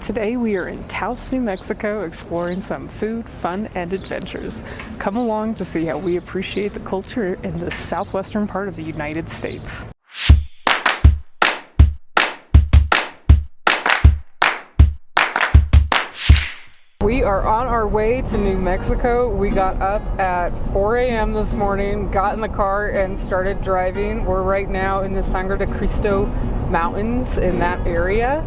Today we are in Taos, New Mexico, exploring some food, fun, and adventures. Come along to see how we appreciate the culture in the southwestern part of the United States. We are on our way to New Mexico. We got up at 4 a.m. this morning, got in the car, and started driving. We're right now in the Sangre de Cristo Mountains in that area.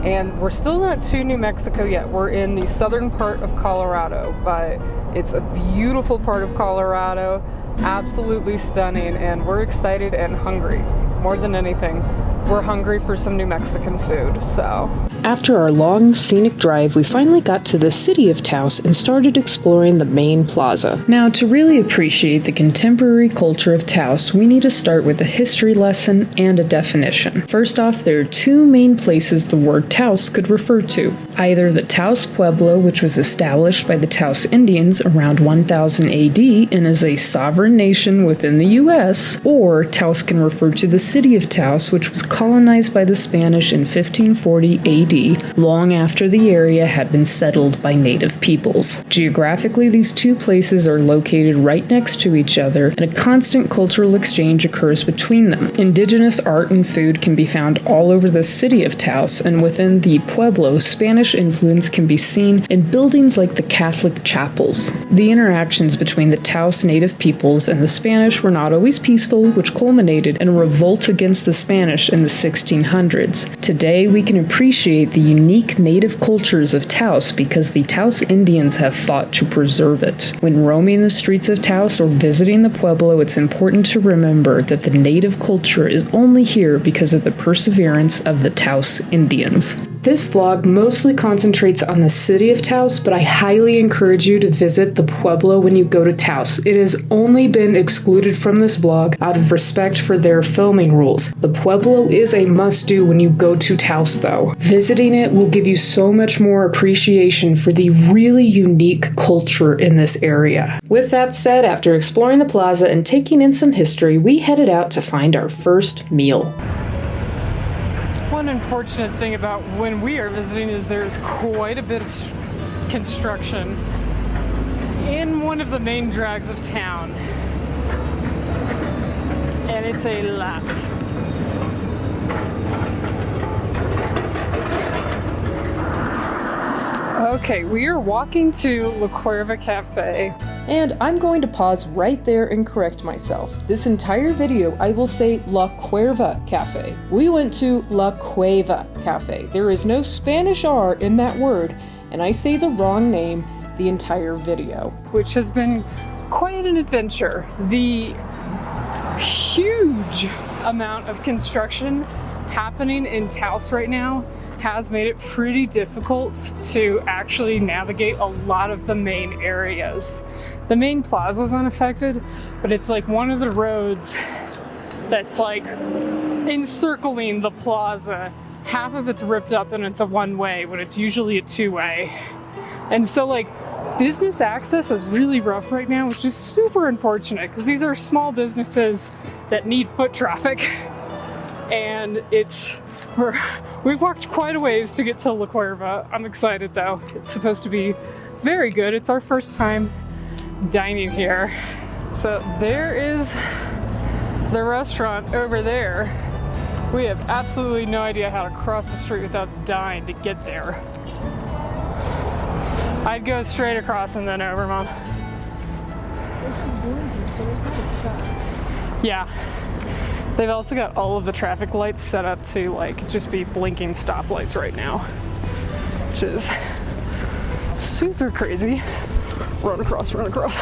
And we're still not to New Mexico yet. We're in the southern part of Colorado, but it's a beautiful part of Colorado, absolutely stunning, and we're excited and hungry. More than anything, we're hungry for some New Mexican food, so. After our long, scenic drive, we finally got to the city of Taos and started exploring the main plaza. Now, to really appreciate the contemporary culture of Taos, we need to start with a history lesson and a definition. First off, there are two main places the word Taos could refer to. Either the Taos Pueblo, which was established by the Taos Indians around 1000 AD and is a sovereign nation within the US, or Taos can refer to the city of Taos, which was colonized by the Spanish in 1540 AD, long after the area had been settled by native peoples. Geographically, these two places are located right next to each other, and a constant cultural exchange occurs between them. Indigenous art and food can be found all over the city of Taos, and within the Pueblo, Spanish influence can be seen in buildings like the Catholic chapels. The interactions between the Taos native peoples and the Spanish were not always peaceful, which culminated in a revolt against the Spanish in the 1600s. Today, we can appreciate the unique native cultures of Taos because the Taos Indians have fought to preserve it. When roaming the streets of Taos or visiting the Pueblo, it's important to remember that the native culture is only here because of the perseverance of the Taos Indians. This vlog mostly concentrates on the city of Taos, but I highly encourage you to visit the Pueblo when you go to Taos. It has only been excluded from this vlog out of respect for their filming rules. The Pueblo is a must-do when you go to Taos, though. Visiting it will give you so much more appreciation for the really unique culture in this area. With that said, after exploring the plaza and taking in some history, we headed out to find our first meal. One unfortunate thing about when we are visiting is there's quite a bit of construction in one of the main drags of town. And it's a lot. Okay, we are walking to La Cueva Cafe. And I'm going to pause right there and correct myself. This entire video, I will say La Cueva Cafe. We went to La Cueva Cafe. There is no Spanish R in that word, and I say the wrong name the entire video. Which has been quite an adventure. The huge amount of construction happening in Taos right now has made it pretty difficult to actually navigate a lot of the main areas. The main plaza is unaffected, but it's like one of the roads that's like encircling the plaza. Half of it's ripped up and it's a one-way when it's usually a two-way. And so like business access is really rough right now, which is super unfortunate because these are small businesses that need foot traffic. And we've walked quite a ways to get to La Cueva. I'm excited though. It's supposed to be very good. It's our first time dining here. So there is the restaurant over there. We have absolutely no idea how to cross the street without dying to get there. I'd go straight across and then over, Mom. Yeah. They've also got all of the traffic lights set up to like just be blinking stoplights right now, which is super crazy. Run across, run across.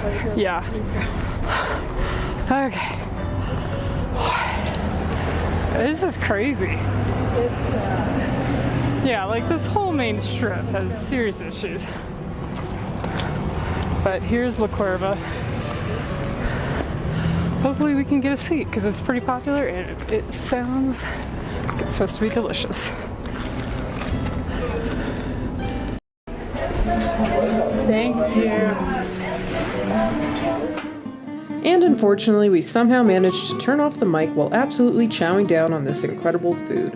Okay. Yeah. Okay. This is crazy. Yeah, like this whole main strip has serious issues. But here's La Cueva. Hopefully we can get a seat because it's pretty popular and it sounds like it's supposed to be delicious. Thank you. And unfortunately, we somehow managed to turn off the mic while absolutely chowing down on this incredible food.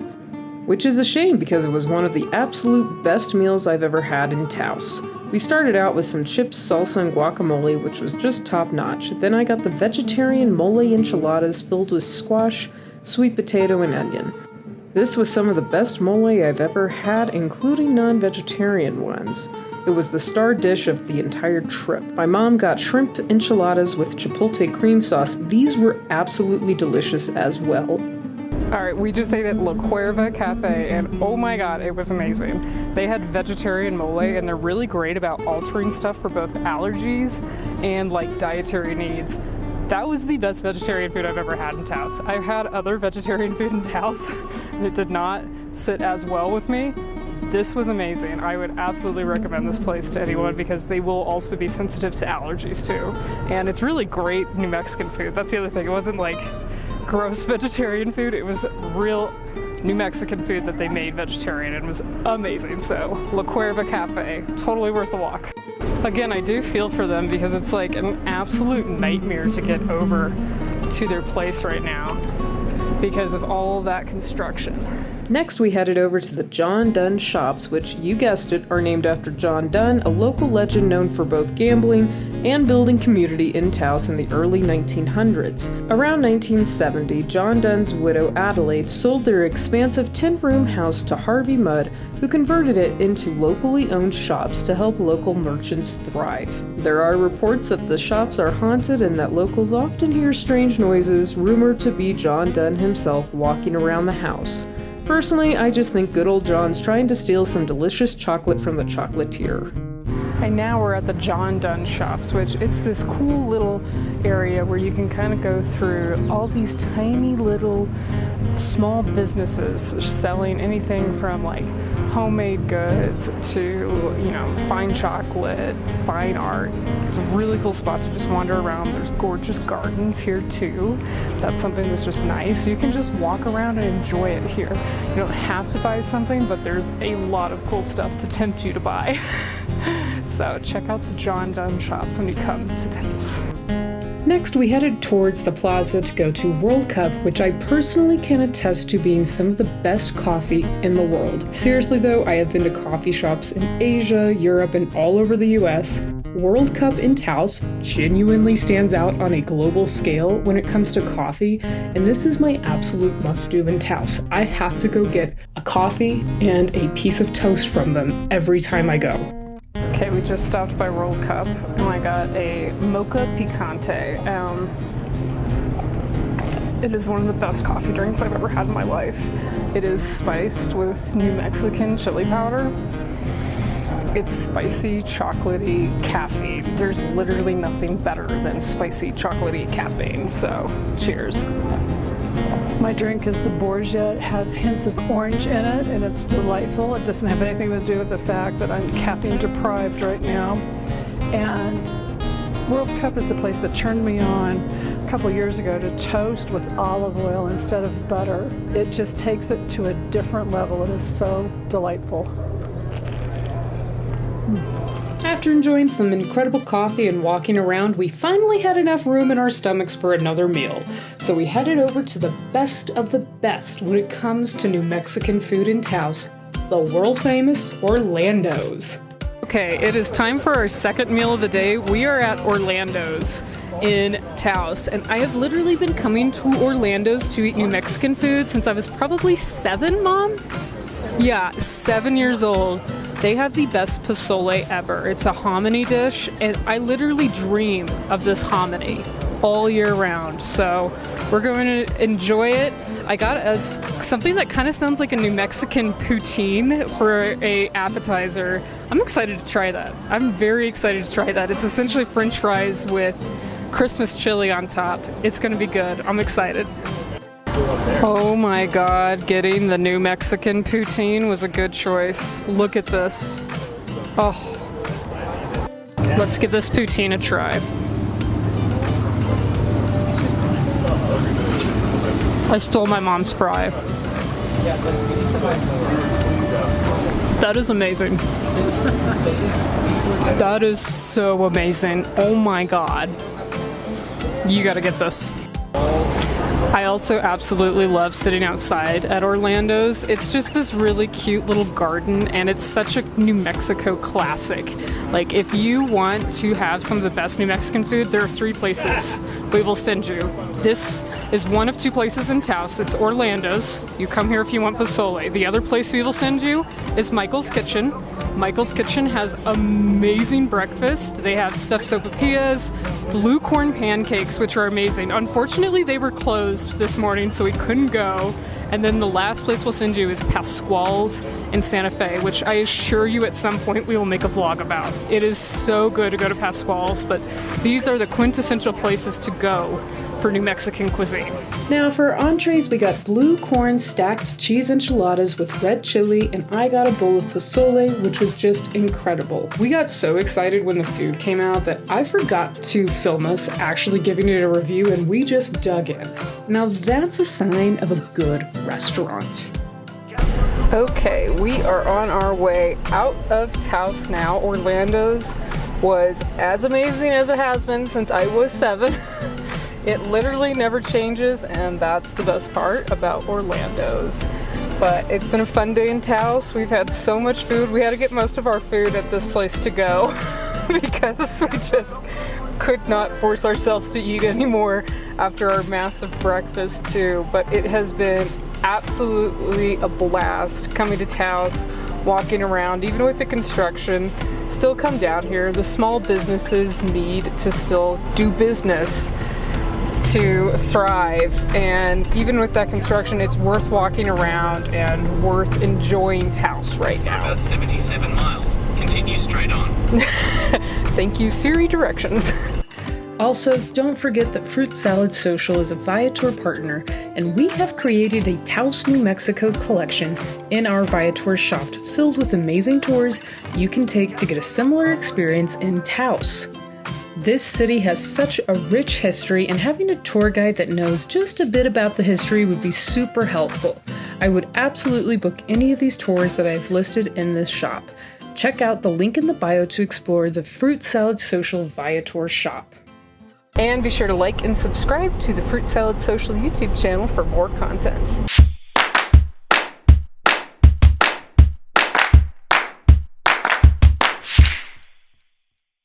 Which is a shame because it was one of the absolute best meals I've ever had in Taos. We started out with some chips, salsa, and guacamole, which was just top notch. Then I got the vegetarian mole enchiladas filled with squash, sweet potato, and onion. This was some of the best mole I've ever had, including non-vegetarian ones. It was the star dish of the entire trip. My mom got shrimp enchiladas with chipotle cream sauce. These were absolutely delicious as well. Alright, we just ate at La Cueva Cafe, and oh my god, it was amazing. They had vegetarian mole, and they're really great about altering stuff for both allergies and like dietary needs. That was the best vegetarian food I've ever had in Taos. I've had other vegetarian food in Taos, and it did not sit as well with me. This was amazing. I would absolutely recommend this place to anyone because they will also be sensitive to allergies too. And it's really great New Mexican food. That's the other thing. It wasn't like gross vegetarian food. It was real New Mexican food that they made vegetarian and was amazing. So La Cueva Cafe, totally worth the walk. Again, I do feel for them because it's like an absolute nightmare to get over to their place right now because of all that construction. Next, we headed over to the John Dunn shops, which, you guessed it, are named after John Dunn, a local legend known for both gambling and building community in Taos in the early 1900s. Around 1970, John Dunn's widow Adelaide sold their expansive 10-room house to Harvey Mudd, who converted it into locally owned shops to help local merchants thrive. There are reports that the shops are haunted and that locals often hear strange noises, rumored to be John Dunn himself walking around the house. Personally, I just think good old John's trying to steal some delicious chocolate from the chocolatier. And now we're at the John Dunn shops, which it's this cool little area where you can kind of go through all these tiny little small businesses selling anything from like homemade goods to, you know, fine chocolate, fine art. It's a really cool spot to just wander around. There's gorgeous gardens here too. That's something that's just nice. You can just walk around and enjoy it here. You don't have to buy something, but there's a lot of cool stuff to tempt you to buy. So check out the John Dunn shops when you come to Taos. Next, we headed towards the plaza to go to World Cup, which I personally can attest to being some of the best coffee in the world. Seriously though, I have been to coffee shops in Asia, Europe, and all over the US. World Cup in Taos genuinely stands out on a global scale when it comes to coffee, and this is my absolute must-do in Taos. I have to go get a coffee and a piece of toast from them every time I go. Okay, we just stopped by World Cup and I got a mocha picante. It is one of the best coffee drinks I've ever had in my life. It is spiced with New Mexican chili powder. It's spicy, chocolatey caffeine. There's literally nothing better than spicy, chocolatey caffeine. So, cheers. My drink is the Borgia. It has hints of orange in it, and it's delightful. It doesn't have anything to do with the fact that I'm caffeine deprived right now. And World Cup is the place that turned me on a couple years ago to toast with olive oil instead of butter. It just takes it to a different level. It is so delightful. After enjoying some incredible coffee and walking around, we finally had enough room in our stomachs for another meal. So we headed over to the best of the best when it comes to New Mexican food in Taos, the world-famous Orlando's. Okay, it is time for our second meal of the day. We are at Orlando's in Taos, and I have literally been coming to Orlando's to eat New Mexican food since I was probably 7, Mom? Yeah, 7 years old. They have the best pozole ever. It's a hominy dish, and I literally dream of this hominy all year round. So we're going to enjoy it. I got us something that kind of sounds like a New Mexican poutine for a appetizer. I'm excited to try that. I'm very excited to try that. It's essentially French fries with Christmas chili on top. It's going to be good. I'm excited. Oh my god, getting the New Mexican poutine was a good choice. Look at this. Oh. Let's give this poutine a try. I stole my mom's fry. That is amazing. That is so amazing. Oh my god. You gotta get this. I also absolutely love sitting outside at Orlando's. It's just this really cute little garden, and it's such a New Mexico classic. Like, if you want to have some of the best New Mexican food, there are 3 places we will send you. This is one of 2 places in Taos. It's Orlando's. You come here if you want pozole. The other place we will send you is Michael's Kitchen. Michael's Kitchen has amazing breakfast. They have stuffed sopapillas, blue corn pancakes, which are amazing. Unfortunately, they were closed this morning, so we couldn't go. And then the last place we'll send you is Pasquale's in Santa Fe, which I assure you at some point we will make a vlog about. It is so good to go to Pasquale's, but these are the quintessential places to go for New Mexican cuisine. Now for entrees, we got blue corn stacked cheese enchiladas with red chili, and I got a bowl of pozole, which was just incredible. We got so excited when the food came out that I forgot to film us actually giving it a review, and we just dug in. Now that's a sign of a good restaurant. Okay, we are on our way out of Taos now. Orlando's was as amazing as it has been since I was 7. It literally never changes, and that's the best part about Orlando's. But it's been a fun day in Taos. We've had so much food. We had to get most of our food at this place to go because we just could not force ourselves to eat anymore after our massive breakfast too. But it has been absolutely a blast coming to Taos, walking around, even with the construction. Still come down here. The small businesses need to still do business to thrive, and even with that construction, it's worth walking around and worth enjoying Taos right now. About 77 miles. Continue straight on. Thank you, Siri directions. Also, don't forget that Fruit Salad Social is a Viator partner, and we have created a Taos, New Mexico collection in our Viator shop filled with amazing tours you can take to get a similar experience in Taos. This city has such a rich history, and having a tour guide that knows just a bit about the history would be super helpful. I would absolutely book any of these tours that I've listed in this shop. Check out the link in the bio to explore the Fruit Salad Social Viator shop. And be sure to like and subscribe to the Fruit Salad Social YouTube channel for more content.